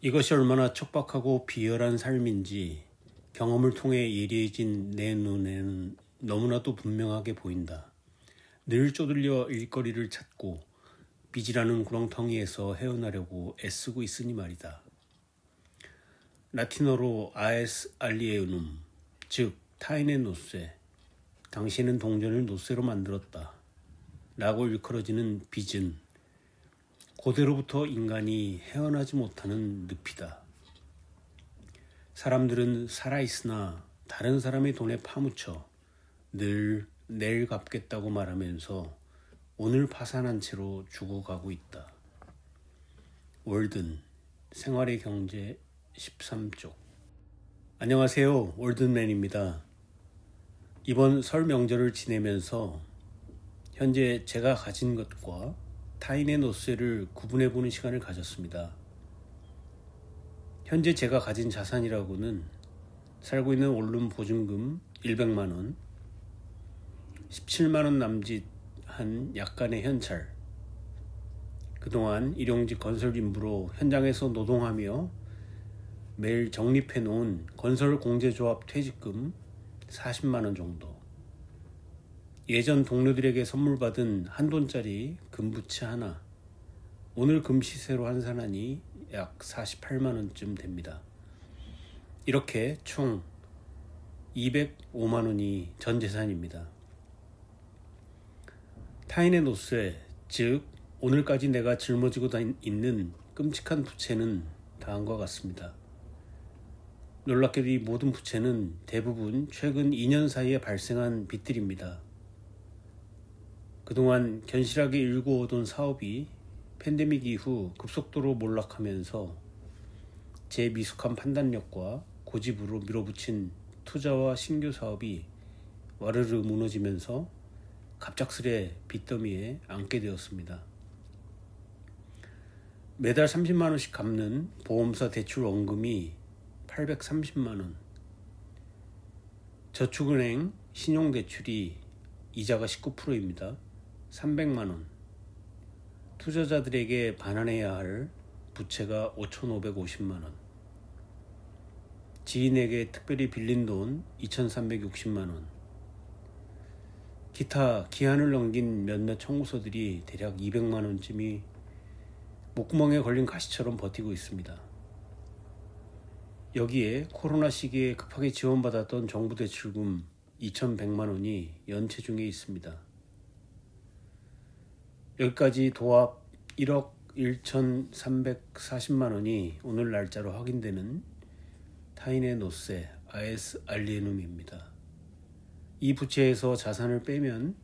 이것이 얼마나 척박하고 비열한 삶인지 경험을 통해 예리해진 내 눈에는 너무나도 분명하게 보인다. 늘 쪼들려 일거리를 찾고 빚이라는 구렁텅이에서 헤어나려고 애쓰고 있으니 말이다. 라틴어로 아에스 알리에우눔, 즉 타인의 노쇠, 당신은 동전을 노쇠로 만들었다 라고 일컬어지는 빚은 고대로부터 인간이 헤어나지 못하는 늪이다. 사람들은 살아있으나 다른 사람의 돈에 파묻혀 늘 내일 갚겠다고 말하면서 오늘 파산한 채로 죽어가고 있다. 월든, 생활의 경제 13쪽. 안녕하세요. 월든맨입니다. 이번 설 명절을 지내면서 현재 제가 가진 것과 타인의 노쇠를 구분해보는 시간을 가졌습니다. 현재 제가 가진 자산이라고는 살고 있는 원룸 보증금 100만원, 17만원 남짓한 약간의 현찰, 그동안 일용직 건설 인부로 현장에서 노동하며 매일 적립해 놓은 건설공제조합 퇴직금 40만원 정도, 예전 동료들에게 선물 받은 한돈짜리 금부채 하나, 오늘 금 시세로 환산하니 약 48만원쯤 됩니다. 이렇게 총 205만원이 전 재산입니다. 타인의 노쇠, 즉 오늘까지 내가 짊어지고 있는 끔찍한 부채는 다음과 같습니다. 놀랍게도 이 모든 부채는 대부분 최근 2년 사이에 발생한 빚들입니다. 그동안 견실하게 일구어오던 사업이 팬데믹 이후 급속도로 몰락하면서 제 미숙한 판단력과 고집으로 밀어붙인 투자와 신규 사업이 와르르 무너지면서 갑작스레 빚더미에 앉게 되었습니다. 매달 30만원씩 갚는 보험사 대출 원금이 830만원, 저축은행 신용대출이 이자가 19%입니다. 300만원, 투자자들에게 반환해야 할 부채가 5,550만원, 지인에게 특별히 빌린 돈 2,360만원, 기타 기한을 넘긴 몇몇 청구서들이 대략 200만원쯤이 목구멍에 걸린 가시처럼 버티고 있습니다. 여기에 코로나 시기에 급하게 지원받았던 정부 대출금 2,100만원이 연체 중에 있습니다. 여기까지 도합 1억 1,340만원이 오늘 날짜로 확인되는 타인의 노쇠 아에스 알리에눔입니다. 이 부채에서 자산을 빼면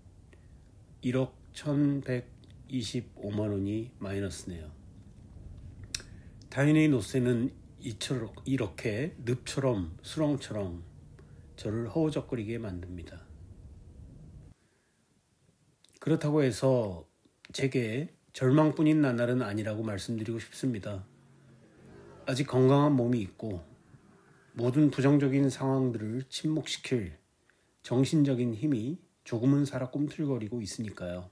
1억 1,125만원이 마이너스네요. 타인의 노쇠는 이렇게 늪처럼 수렁처럼 저를 허우적거리게 만듭니다. 그렇다고 해서 제게 절망뿐인 나날은 아니라고 말씀드리고 싶습니다. 아직 건강한 몸이 있고 모든 부정적인 상황들을 침묵시킬 정신적인 힘이 조금은 살아 꿈틀거리고 있으니까요.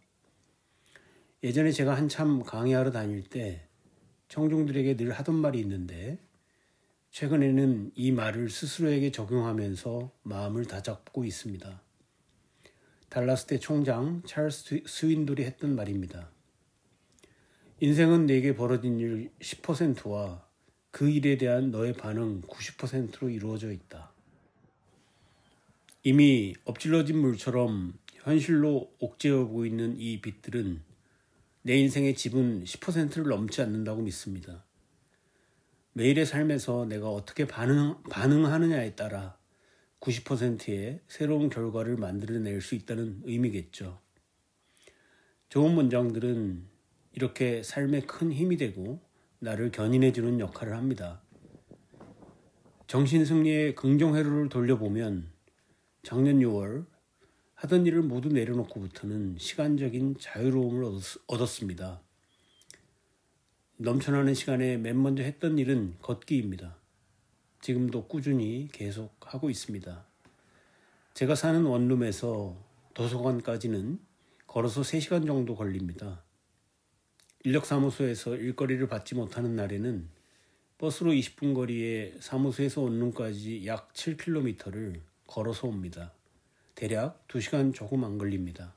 예전에 제가 한참 강의하러 다닐 때 청중들에게 늘 하던 말이 있는데 최근에는 이 말을 스스로에게 적용하면서 마음을 다잡고 있습니다. 달라스대 총장 찰스 스윈돌이 했던 말입니다. 인생은 내게 벌어진 일 10%와 그 일에 대한 너의 반응 90%로 이루어져 있다. 이미 엎질러진 물처럼 현실로 옥죄어오고 있는 이 빚들은 내 인생의 지분 10%를 넘지 않는다고 믿습니다. 매일의 삶에서 내가 어떻게 반응하느냐에 따라 90%의 새로운 결과를 만들어낼 수 있다는 의미겠죠. 좋은 문장들은 이렇게 삶에 큰 힘이 되고 나를 견인해주는 역할을 합니다. 정신승리의 긍정회로를 돌려보면 작년 6월 하던 일을 모두 내려놓고부터는 시간적인 자유로움을 얻었습니다. 넘쳐나는 시간에 맨 먼저 했던 일은 걷기입니다. 지금도 꾸준히 계속 하고 있습니다. 제가 사는 원룸에서 도서관까지는 걸어서 3시간 정도 걸립니다. 인력사무소에서 일거리를 받지 못하는 날에는 버스로 20분 거리에 사무소에서 원룸까지 약 7km를 걸어서 옵니다. 대략 2시간 조금 안 걸립니다.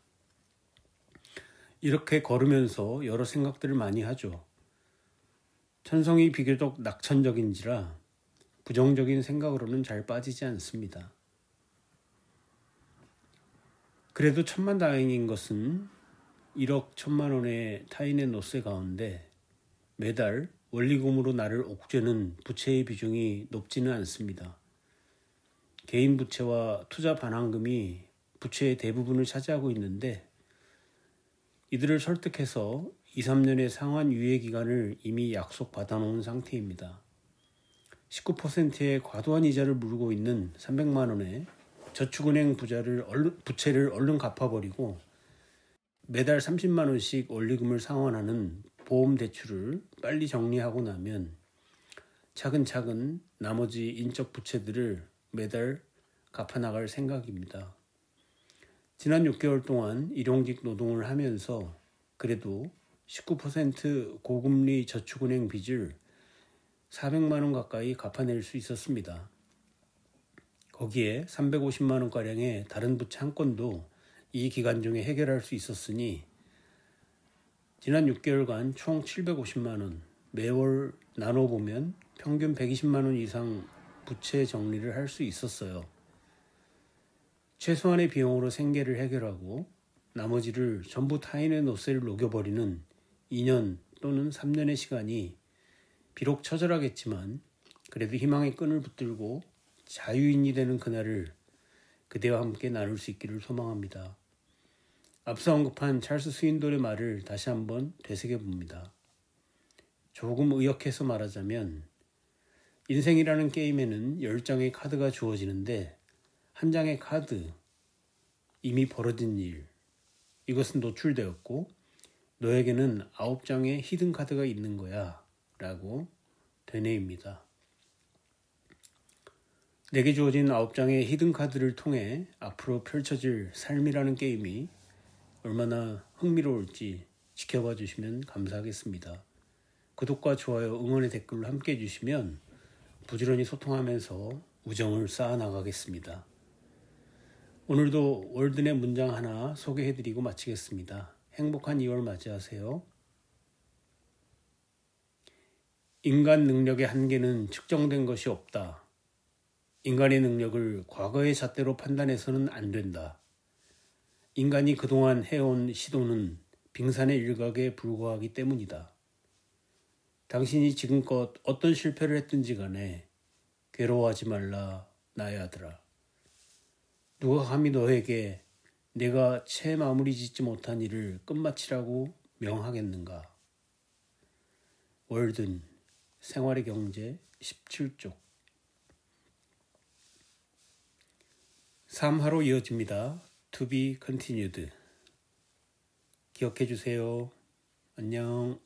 이렇게 걸으면서 여러 생각들을 많이 하죠. 천성이 비교적 낙천적인지라 부정적인 생각으로는 잘 빠지지 않습니다. 그래도 천만다행인 것은 1억 1천만 원의 타인의 노세 가운데 매달 원리금으로 나를 옥죄는 부채의 비중이 높지는 않습니다. 개인 부채와 투자 반환금이 부채의 대부분을 차지하고 있는데 이들을 설득해서 2, 3년의 상환 유예 기간을 이미 약속받아 놓은 상태입니다. 19%의 과도한 이자를 물고 있는 300만 원의 저축은행 부채를 얼른 갚아버리고 매달 30만 원씩 원리금을 상환하는 보험 대출을 빨리 정리하고 나면 차근차근 나머지 인적 부채들을 매달 갚아나갈 생각입니다. 지난 6개월 동안 일용직 노동을 하면서 그래도 19% 고금리 저축은행 빚을 400만 원 가까이 갚아낼 수 있었습니다. 거기에 350만 원가량의 다른 부채 한 건도 이 기간 중에 해결할 수 있었으니 지난 6개월간 총 750만 원, 매월 나눠보면 평균 120만 원 이상 부채 정리를 할 수 있었어요. 최소한의 비용으로 생계를 해결하고 나머지를 전부 타인의 노세를 녹여버리는 2년 또는 3년의 시간이 비록 처절하겠지만 그래도 희망의 끈을 붙들고 자유인이 되는 그날을 그대와 함께 나눌 수 있기를 소망합니다. 앞서 언급한 찰스 스윈돌의 말을 다시 한번 되새겨봅니다. 조금 의역해서 말하자면 인생이라는 게임에는 10장의 카드가 주어지는데 한 장의 카드, 이미 벌어진 일, 이것은 노출되었고 너에게는 9장의 히든 카드가 있는 거야 라고 되뇌입니다. 내게 주어진 9장의 히든 카드를 통해 앞으로 펼쳐질 삶이라는 게임이 얼마나 흥미로울지 지켜봐 주시면 감사하겠습니다. 구독과 좋아요, 응원의 댓글로 함께 해주시면 부지런히 소통하면서 우정을 쌓아나가겠습니다. 오늘도 월드넷 문장 하나 소개해드리고 마치겠습니다. 행복한 2월 맞이하세요. 인간 능력의 한계는 측정된 것이 없다. 인간의 능력을 과거의 잣대로 판단해서는 안 된다. 인간이 그동안 해온 시도는 빙산의 일각에 불과하기 때문이다. 당신이 지금껏 어떤 실패를 했든지 간에 괴로워하지 말라, 나의 아들아. 누가 감히 너에게 내가 채 마무리 짓지 못한 일을 끝마치라고 명하겠는가? 월든 생활의 경제 17쪽 3화로 이어집니다. To be continued. 기억해 주세요. 안녕.